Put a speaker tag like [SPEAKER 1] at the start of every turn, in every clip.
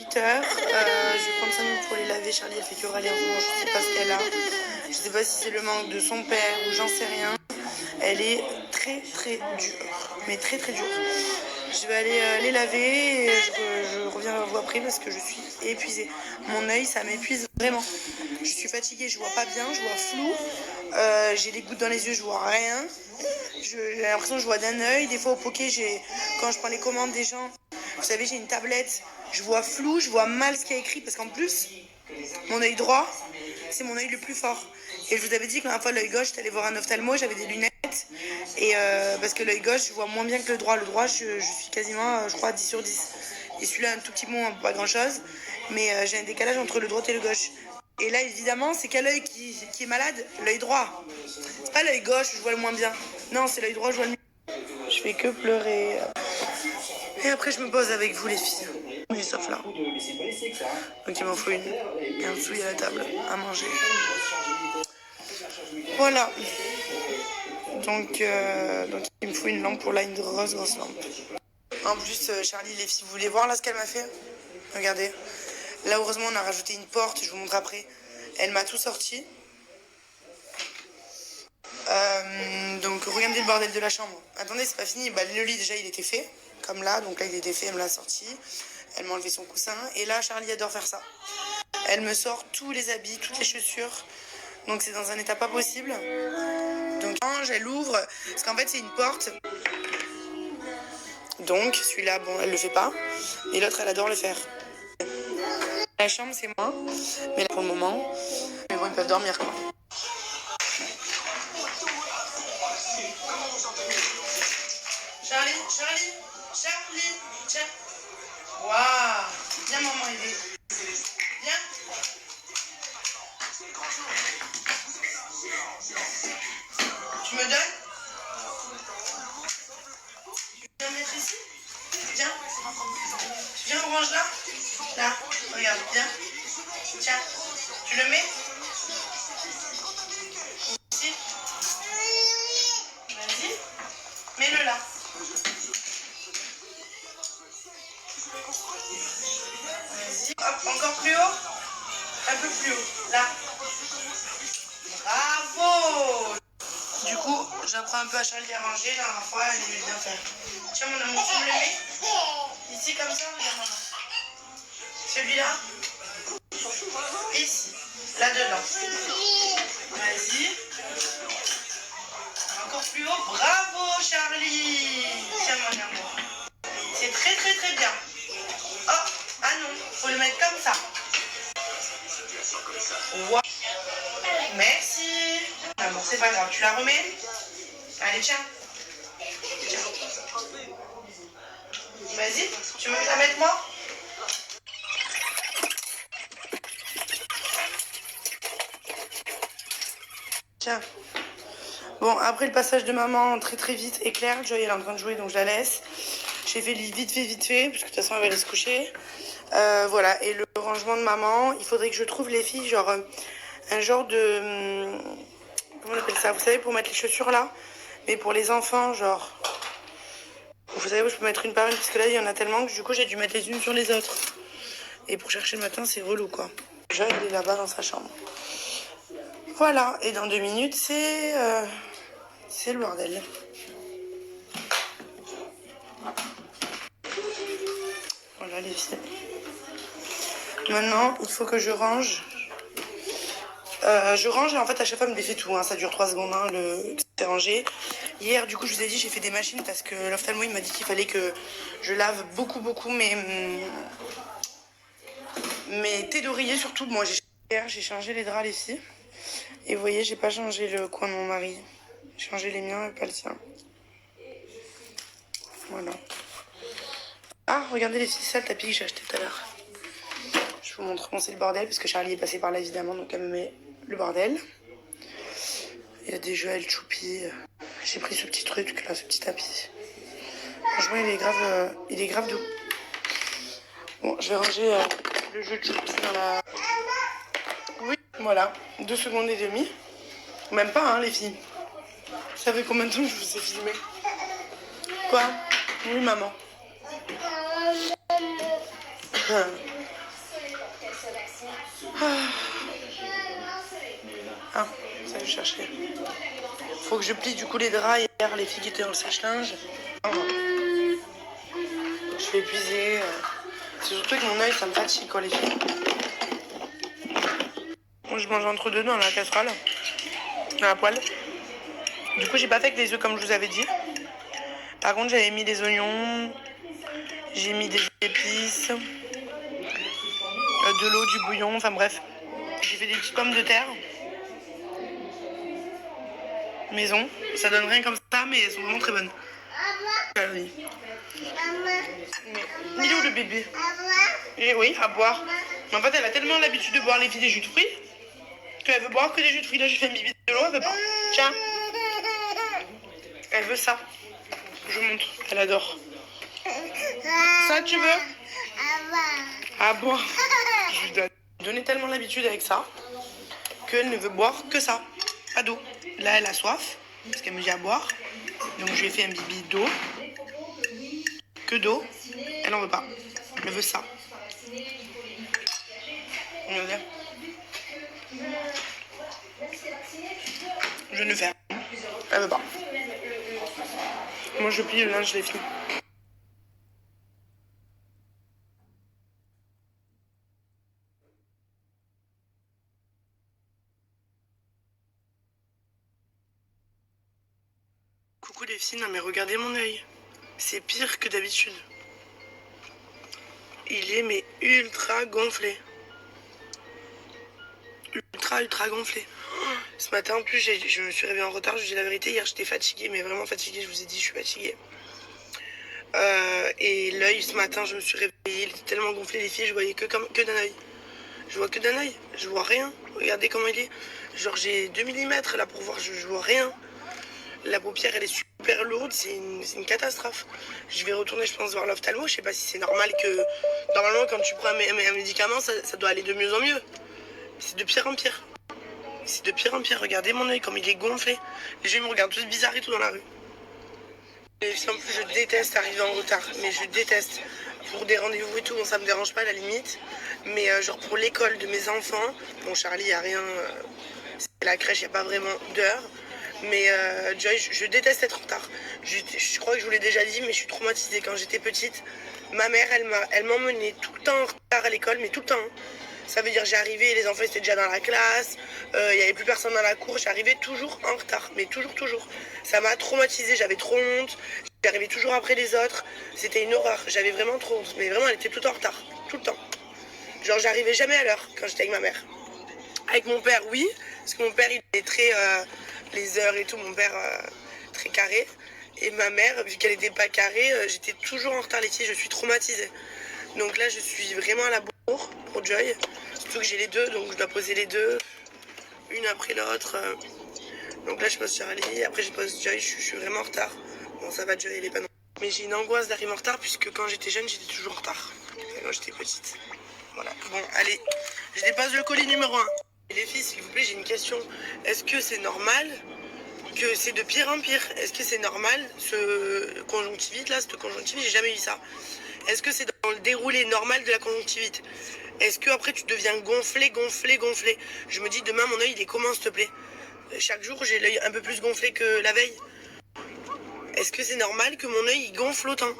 [SPEAKER 1] 8h. Je vais prendre 5 minutes pour les laver. Charlie, elle fait que râler en ce moment. Je sais pas ce qu'elle a. Je sais pas si c'est le manque de son père ou j'en sais rien. Elle est très très dure. Mais très très dure. Je vais aller les laver et je reviens vers vous après parce que je suis épuisée. Mon œil, ça m'épuise vraiment. Je suis fatiguée, je vois pas bien, je vois flou. J'ai des gouttes dans les yeux, je vois rien. J'ai l'impression que je vois d'un œil. Des fois au poké, quand je prends les commandes des gens, vous savez, j'ai une tablette, je vois flou, je vois mal ce qu'il y a écrit parce qu'en plus, mon œil droit, c'est mon œil le plus fort. Et je vous avais dit que la dernière fois, l'œil gauche, j'étais allée voir un ophtalmo, j'avais des lunettes. Et parce que l'œil gauche, je vois moins bien que le droit. Le droit, je suis quasiment, je crois, 10 sur 10. Et celui-là, un tout petit peu, pas grand-chose. Mais j'ai un décalage entre le droit et le gauche. Et là, évidemment, c'est quel œil qui est malade? L'œil droit. C'est pas l'œil gauche, je vois le moins bien. Non, c'est l'œil droit, je vois le mieux. Je fais que pleurer. Et après, je me pose avec vous, les filles. Oui, sauf là. Donc, il m'en faut une. Et en dessous, il y a la table à manger. Voilà. Donc, il me faut une lampe pour là, une grosse lampe. En plus, Charlie, les filles, vous voulez voir là ce qu'elle m'a fait? Regardez. Là, heureusement, on a rajouté une porte. Je vous montre après. Elle m'a tout sorti. Donc, regardez le bordel de la chambre. Attendez, c'est pas fini. Bah, le lit, déjà, il était fait. Comme là. Donc là, il était fait. Elle me l'a sorti. Elle m'a enlevé son coussin. Et là, Charlie adore faire ça. Elle me sort tous les habits, toutes les chaussures. Donc, c'est dans un état pas possible. Donc, elle ouvre. Parce qu'en fait, c'est une porte. Donc, celui-là, bon, elle le fait pas. Et l'autre, elle adore le faire. La chambre, c'est moi. Mais là, pour le moment. Mais bon, ils peuvent dormir, quoi. Charlie, tiens. Waouh. Viens, maman, aider. Viens. Tu me donnes? Tu viens mettre ici? Viens. Tu viens, on range là? Là, regarde, viens. Tiens, tu le mets? Ici. Vas-y. Mets-le là. Vas-y. Hop, encore plus haut. Un peu plus haut. Là. Bravo! Du coup, j'apprends un peu à Charlie à manger. La dernière fois, elle aimait bien faire. Tiens, mon amour, tu me le mets? Ici, comme ça, regarde, maman. Celui-là? Ici. Là-dedans. Vas-y. Encore plus haut. Bravo, Charlie! Tiens, mon amour. C'est très, très, très bien. Oh, ah non, faut le mettre comme ça. Wow. Merci. Ah bon, c'est pas grave, tu la remets? Allez, tiens. Tiens. Vas-y, tu veux la mettre moi? Tiens. Bon, après le passage de maman très très vite, éclair, Joy elle est en train de jouer donc je la laisse. J'ai fait vite fait, parce que de toute façon elle va aller se coucher. Voilà, et le rangement de maman, il faudrait que je trouve les filles, genre un genre de... comment on appelle ça? Vous savez, pour mettre les chaussures là, mais pour les enfants, genre... Vous savez où je peux mettre une par une, parce que là il y en a tellement que du coup j'ai dû mettre les unes sur les autres. Et pour chercher le matin, c'est relou quoi. Joy elle est là-bas dans sa chambre. Voilà, et dans 2 minutes, c'est le bordel. Voilà les filles. Maintenant, il faut que je range. Je range et en fait à chaque fois elle me défait tout, hein. Ça dure 3 secondes, hein, c'est rangé. Hier du coup je vous ai dit j'ai fait des machines parce que l'ophtalmo il m'a dit qu'il fallait que je lave beaucoup mes thés d'oreiller surtout. Moi j'ai changé les draps les filles. Et vous voyez j'ai pas changé le coin de mon mari. J'ai changé les miens et pas le sien. Voilà. Ah regardez les filles, ça le tapis que j'ai acheté tout à l'heure. Je vous montre comment c'est le bordel parce que Charlie est passé par là évidemment donc elle me met le bordel. Il y a des Joël Choupi. J'ai pris ce petit truc là, ce petit tapis. Franchement il est grave doux. Bon je vais ranger le jeu de Choupi dans la... Oui voilà, 2 secondes et demie. Même pas hein les filles. Vous savez combien de temps je vous ai filmé? Quoi? Oui maman. Ah, ça je cherchais. Faut que je plie du coup les draps hier, les filles qui étaient dans le sèche-linge. Je vais épuiser. C'est surtout que mon œil ça me fatigue quoi les filles. Moi, je mange entre deux dans la casserole, dans la poêle. Du coup j'ai pas fait que les œufs comme je vous avais dit. Par contre j'avais mis des oignons, j'ai mis des épices, de l'eau, du bouillon, enfin bref. J'ai fait des petites pommes de terre. Maison. Ça donne rien comme ça, mais elles sont vraiment très bonnes. Mais il est où le bébé? Et oui, à boire. Mais en fait, elle a tellement l'habitude de boire les filles des jus de fruits qu'elle veut boire que des jus de fruits. Là, j'ai fait un bibi de l'eau, elle veut pas. Tiens. Elle veut ça. Je vous montre. Elle adore. Ça, tu veux? À boire. Je lui dois donner tellement l'habitude avec ça qu'elle ne veut boire que ça. Pas d'eau. Là, elle a soif parce qu'elle me dit à boire. Donc, je lui ai fait un bibi d'eau. Que d'eau. Elle en veut pas. Elle veut ça. Regardez. Je ne fais rien. Elle veut pas. Moi, je plie le linge, je l'ai fini. Coucou les filles, non mais regardez mon œil. C'est pire que d'habitude. Il est mais ultra gonflé. Ultra gonflé. Ce matin en plus je me suis réveillée en retard, je vous dis la vérité, hier j'étais fatiguée, mais vraiment fatiguée, je vous ai dit je suis fatiguée. Et l'œil ce matin je me suis réveillée, il était tellement gonflé les filles, je voyais que d'un œil. Je vois que d'un œil, je vois rien. Regardez comment il est. Genre j'ai 2 mm là pour voir, je vois rien. La paupière elle est super lourde, c'est une catastrophe. Je vais retourner je pense voir l'ophtalmo, je sais pas si c'est normal que... Normalement quand tu prends un médicament ça doit aller de mieux en mieux. C'est de pire en pire. C'est de pire en pire, regardez mon œil comme il est gonflé. Les gens me regardent tous bizarre et tout dans la rue. Et en plus je déteste arriver en retard, mais je déteste. Pour des rendez-vous et tout, bon ça me dérange pas à la limite. Mais genre pour l'école de mes enfants, bon Charlie y a rien, c'est la crèche, il n'y a pas vraiment d'heure. Mais Joy, je déteste être en retard. Je crois que je vous l'ai déjà dit, mais je suis traumatisée. Quand j'étais petite, ma mère, elle m'emmenait tout le temps en retard à l'école, mais tout le temps. Ça veut dire j'arrivais, les enfants étaient déjà dans la classe, il n'y avait plus personne dans la cour, j'arrivais toujours en retard, mais toujours. Ça m'a traumatisée, j'avais trop honte, j'arrivais toujours après les autres, c'était une horreur, j'avais vraiment trop honte, mais vraiment elle était tout le temps en retard, tout le temps. Genre j'arrivais jamais à l'heure quand j'étais avec ma mère. Avec mon père, oui, parce que mon père il est très... les heures et tout, mon père très carré. Et ma mère, vu qu'elle n'était pas carrée, j'étais toujours en retard les filles, je suis traumatisée. Donc là, je suis vraiment à la bourre pour Joy. Surtout que j'ai les deux, donc je dois poser les deux, une après l'autre. Donc là, je pose Charlie, après je pose Joy, je suis vraiment en retard. Bon, ça va, Joy, elle est pas non. Mais j'ai une angoisse d'arriver en retard, puisque quand j'étais jeune, j'étais toujours en retard. Quand j'étais petite. Voilà, bon, allez, je dépose le colis numéro 1. Et les filles, s'il vous plaît, j'ai une question. Est-ce que c'est normal que c'est de pire en pire? Est-ce que c'est normal, ce conjonctivite là, cette conjonctivite, j'ai jamais eu ça. Est-ce que c'est dans le déroulé normal de la conjonctivite? Est-ce que après tu deviens gonflé? Je me dis demain mon œil il est comment s'il te plaît? Chaque jour j'ai l'œil un peu plus gonflé que la veille. Est-ce que c'est normal que mon œil il gonfle autant?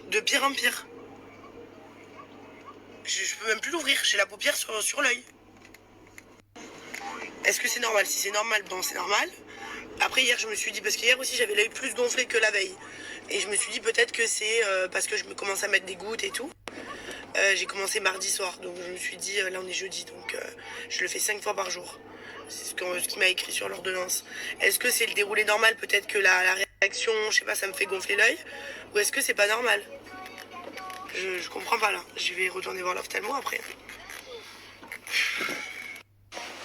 [SPEAKER 1] De pire en pire. Je peux même plus l'ouvrir, j'ai la paupière sur l'œil. Est-ce que c'est normal? Si c'est normal, bon c'est normal. Après hier je me suis dit, parce qu'hier aussi j'avais l'œil plus gonflé que la veille. Et je me suis dit peut-être que c'est parce que je me commence à mettre des gouttes et tout. J'ai commencé mardi soir, donc je me suis dit, là on est jeudi, donc je le fais 5 fois par jour. C'est ce qui m'a écrit sur l'ordonnance. Est-ce que c'est le déroulé normal? Peut-être que la réaction, je sais pas, ça me fait gonfler l'œil. Ou est-ce que c'est pas normal? Je comprends pas là. Je vais retourner voir l'ophtalmo après.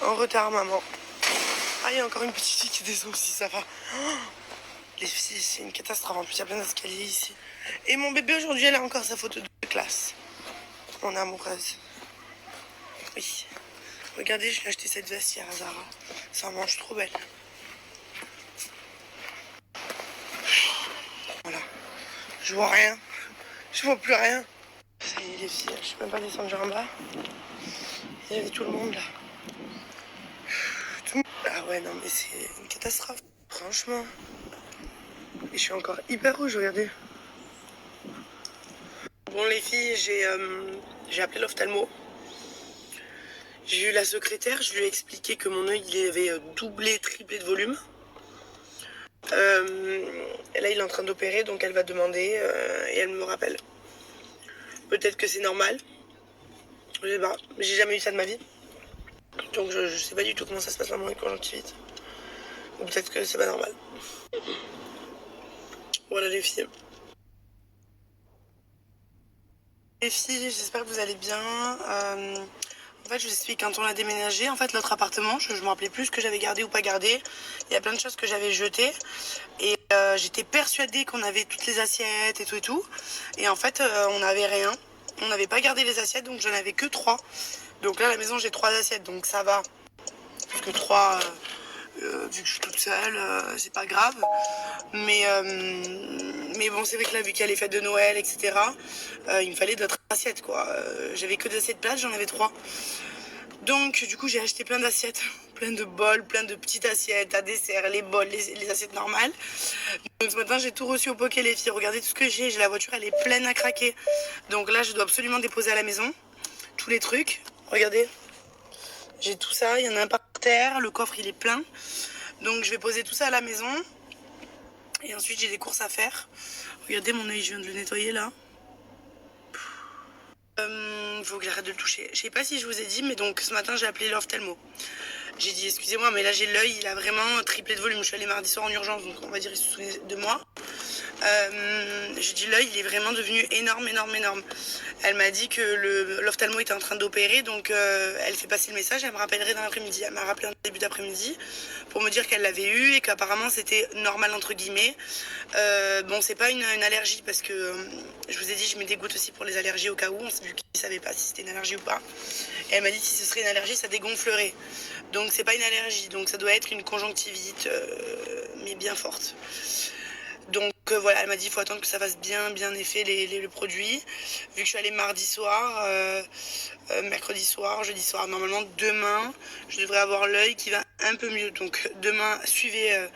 [SPEAKER 1] En retard, maman. Ah, il y a encore une petite fille qui descend aussi, ça va. Oh, les filles, c'est une catastrophe. En plus, il y a plein d'escaliers ici. Et mon bébé, aujourd'hui, elle a encore sa photo de classe. Mon amoureuse. Oui. Regardez, je lui ai acheté cette veste hier à Zara. Ça en mange trop belle. Voilà. Je vois rien. Je vois plus rien. les filles, je suis même pas descendue en bas. Il y avait tout le monde là. Ah ouais, non mais c'est une catastrophe, franchement. Et je suis encore hyper rouge, regardez. Bon les filles, j'ai appelé l'ophtalmo. J'ai eu la secrétaire, je lui ai expliqué que mon œil il avait doublé, triplé de volume. Et là il est en train d'opérer, donc elle va demander et elle me rappelle. Peut-être que c'est normal. Je sais pas, j'ai jamais eu ça de ma vie. Donc je sais pas du tout comment ça se passe vraiment une conjonctivite. Ou peut-être que c'est pas normal. Voilà les filles. Les filles, j'espère que vous allez bien. En fait, je vous explique, quand on a déménagé, en fait, l'autre appartement, je me rappelais plus ce que j'avais gardé ou pas gardé. Il y a plein de choses que j'avais jetées. Et j'étais persuadée qu'on avait toutes les assiettes et tout et tout. Et en fait, on n'avait rien. On n'avait pas gardé les assiettes, donc j'en avais que 3. Donc là, à la maison, j'ai 3 assiettes, donc ça va. Parce que 3, vu que je suis toute seule, c'est pas grave. Mais bon, c'est vrai que là, vu qu'il y a les fêtes de Noël, etc., il me fallait d'autres assiettes, quoi. J'avais que des assiettes plates, j'en avais 3. Donc, du coup, j'ai acheté plein d'assiettes, plein de bols, plein de petites assiettes à dessert, les bols, les assiettes normales. Donc, ce matin, j'ai tout reçu au Poké, les filles. Regardez tout ce que j'ai. J'ai la voiture, elle est pleine à craquer. Donc là, je dois absolument déposer à la maison tous les trucs. Regardez, j'ai tout ça. Il y en a un par terre. Le coffre, il est plein. Donc, je vais poser tout ça à la maison. Et ensuite, j'ai des courses à faire. Regardez mon œil, je viens de le nettoyer là. Faut que j'arrête de le toucher. Je sais pas si je vous ai dit, mais donc ce matin, j'ai appelé l'ophtalmo. J'ai dit, excusez-moi, mais là, j'ai l'œil, il a vraiment triplé de volume. Je suis allée mardi soir en urgence, donc on va dire, il se souvenait de moi. J'ai dit, l'œil, il est vraiment devenu énorme, énorme, énorme. Elle m'a dit que l'ophtalmo était en train d'opérer, donc elle fait passer le message, elle me rappellerait dans l'après-midi. Elle m'a rappelé en début d'après-midi pour me dire qu'elle l'avait eu et qu'apparemment c'était normal entre guillemets. Bon, c'est pas une allergie parce que je vous ai dit, je me dégoûte aussi pour les allergies au cas où, vu qu'ils ne savaient pas si c'était une allergie ou pas. Et elle m'a dit si ce serait une allergie, ça dégonflerait. Donc c'est pas une allergie, donc ça doit être une conjonctivite, mais bien forte. Donc voilà, elle m'a dit il faut attendre que ça fasse bien effet le produit. Vu que je suis allée mardi soir, mercredi soir, jeudi soir, normalement demain, je devrais avoir l'œil qui va un peu mieux. Donc demain, suivez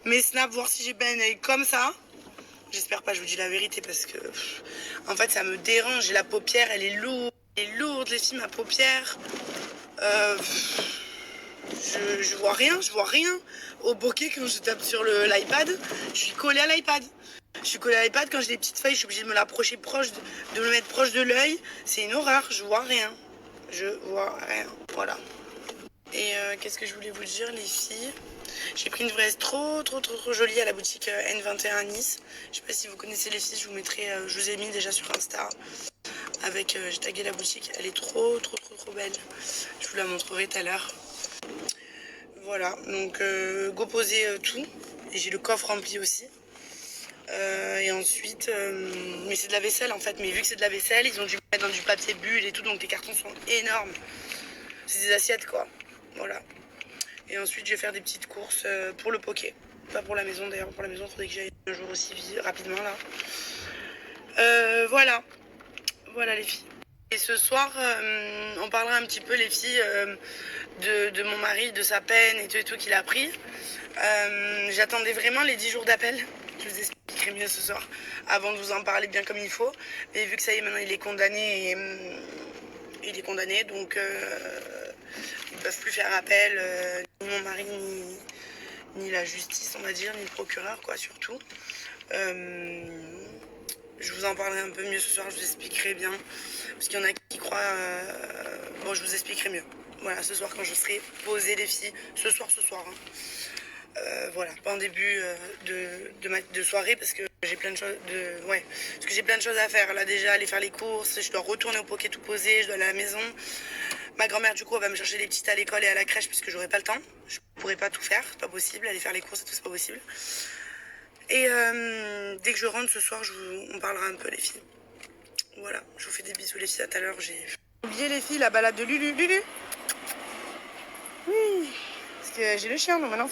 [SPEAKER 1] mes snaps, voir si j'ai pas un œil comme ça. J'espère pas, je vous dis la vérité, parce que en fait ça me dérange. La paupière, elle est lourde, les filles, ma paupière. Je vois rien au bokeh quand je tape sur l'iPad. Je suis collée à l'iPad. Quand j'ai des petites feuilles, je suis obligée de me l'approcher proche, de me mettre proche de l'œil. C'est une horreur, je vois rien. Voilà. Et qu'est-ce que je voulais vous dire, les filles? J'ai pris une vraise trop jolie à la boutique N21 à Nice. Je sais pas si vous connaissez les filles, je vous mettrai, je vous ai mis déjà sur Insta. Avec, j'ai tagué la boutique, elle est trop belle. Je vous la montrerai tout à l'heure. Voilà, donc go poser tout. Et j'ai le coffre rempli aussi. Et ensuite, mais c'est de la vaisselle en fait. Mais vu que c'est de la vaisselle, ils ont dû mettre dans du papier bulle et tout. Donc les cartons sont énormes. C'est des assiettes quoi. Voilà. Et ensuite, je vais faire des petites courses pour le poké. Pas pour la maison d'ailleurs. Pour la maison, il faudrait que j'aille un jour aussi rapidement là. Voilà les filles. Et ce soir, on parlera un petit peu les filles de mon mari, de sa peine et tout qu'il a pris. J'attendais vraiment les 10 jours d'appel. Je vous expliquerai mieux ce soir, avant de vous en parler bien comme il faut. Mais vu que ça y est, maintenant il est condamné, donc ils ne peuvent plus faire appel, ni mon mari, ni la justice, on va dire, ni le procureur, quoi, surtout. Je vous en parlerai un peu mieux ce soir, je vous expliquerai bien. Parce qu'il y en a qui croient... Bon, je vous expliquerai mieux. Voilà, ce soir quand je serai posée, les filles. Ce soir. Hein. Voilà, pas en début de soirée parce que j'ai plein de choses parce que j'ai plein de choses à faire. Là déjà, aller faire les courses, je dois retourner au poké tout poser, je dois aller à la maison. Ma grand-mère du coup elle va me chercher les petites à l'école et à la crèche puisque j'aurai pas le temps. Je pourrai pas tout faire, c'est pas possible. Aller faire les courses et tout, c'est pas possible. Et dès que je rentre ce soir, on parlera un peu les filles. Voilà, je vous fais des bisous les filles, à tout à l'heure. J'ai oublié les filles, la balade de Lulu. Oui, parce que j'ai le chien donc maintenant